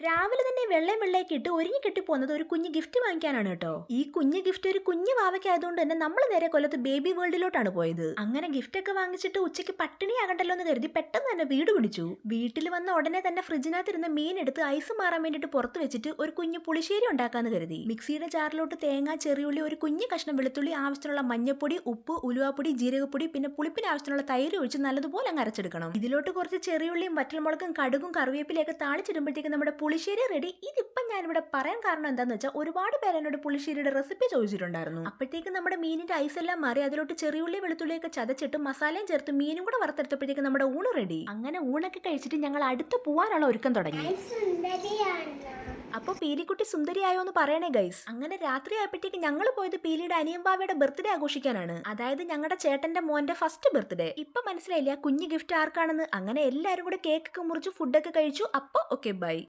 രാവിലെ തന്നെ വെള്ളയും വെള്ളയൊക്കെ ഇട്ട് ഒരുങ്ങി കെട്ടി പോകുന്നത് ഒരു കുഞ്ഞ് ഗിഫ്റ്റ് വാങ്ങിക്കാനാണ് കേട്ടോ. ഈ കുഞ്ഞ് ഗിഫ്റ്റ് ഒരു കുഞ്ഞു വാവയ്ക്കായതുകൊണ്ട് തന്നെ നമ്മൾ നേരെ കൊല്ലത്ത് ബേബി വേൾഡിലോട്ടാണ് പോയത്. അങ്ങനെ ഗിഫ്റ്റ് ഒക്കെ വാങ്ങിച്ചിട്ട് ഉച്ചയ്ക്ക് പട്ടിണിയാകണ്ടല്ലോ എന്ന് കരുതി പെട്ടെന്ന് തന്നെ വീട് പിടിച്ചു. വീട്ടിൽ വന്ന ഉടനെ തന്നെ ഫ്രിഡ്ജിനകത്തിരുന്ന മീൻ എടുത്ത് ഐസ് മാറാൻ വേണ്ടിയിട്ട് പുറത്ത് വെച്ചിട്ട് ഒരു കുഞ്ഞു പുളിശ്ശേരി ഉണ്ടാക്കാന്ന് കരുതി. മിക്സിയുടെ ജാറിലോട്ട് തേങ്ങ, ചെറിയുള്ളി, ഒരു കുഞ്ഞു കഷ്ണം വെളുത്തുള്ളി, ആവശ്യത്തിനുള്ള മഞ്ഞപ്പൊടി, ഉപ്പ്, ഉലുവാപ്പൊടി, ജീരകപ്പൊടി, പിന്നെ പുളിപ്പിന് ആവശ്യത്തിനുള്ള തൈര് ഒഴിച്ച് നല്ലതുപോലെ അങ്ങ് അരച്ചെടുക്കണം. ഇതിലോട്ട് കുറച്ച് ചെറിയുള്ളിയും വറ്റൽമുളകും കടുകും കറിവേപ്പിലയൊക്കെ താളിച്ചിടുമ്പോഴത്തേക്ക് നമ്മുടെ പുളിശ്ശേരി റെഡി. ഇതിപ്പം ഞാനിവിടെ പറയാൻ കാരണം എന്താന്ന് വെച്ചാൽ ഒരുപാട് പേര് എന്നോട് പുളിശ്ശേരിയുടെ റെസിപ്പി ചോദിച്ചിട്ടുണ്ടായിരുന്നു. അപ്പോഴത്തേക്ക് നമ്മുടെ മീനിന്റെ ഐസ് എല്ലാം മാറി അതിലോട്ട് ചെറിയുള്ളി വെളുത്തുള്ളിയൊക്കെ ചതച്ചിട്ട് മസാലയും ചേർത്ത് മീനും കൂടെ വറുത്തെടുത്തപ്പോഴത്തേക്ക് നമ്മുടെ ഊണ് റെഡി. അങ്ങനെ ഊണൊക്കെ കഴിച്ചിട്ട് ഞങ്ങൾ അടുത്ത് പോവാനുള്ള ഒരുക്കം തുടങ്ങി. അപ്പോൾ പീലിക്കുട്ടി സുന്ദരിയായോ എന്ന് പറയണേ ഗൈസ്. അങ്ങനെ രാത്രി ആയപ്പോഴത്തേക്ക് ഞങ്ങൾ പോയത് പീലിയുടെ അനിയമ്പാവയുടെ ബർത്ത്ഡേ ആഘോഷിക്കാനാണ്. അതായത് ഞങ്ങളുടെ ചേട്ടന്റെ മോന്റെ ഫസ്റ്റ് ബർത്ത്ഡേ. ഇപ്പൊ മനസ്സിലായില്ല കുഞ്ഞു ഗിഫ്റ്റ് ആർക്കാണെന്ന്. അങ്ങനെ എല്ലാവരും കൂടെ കേക്കൊക്കെ മുറിച്ച് ഫുഡൊക്കെ കഴിച്ചു. അപ്പോൾ ഓക്കെ ബൈ.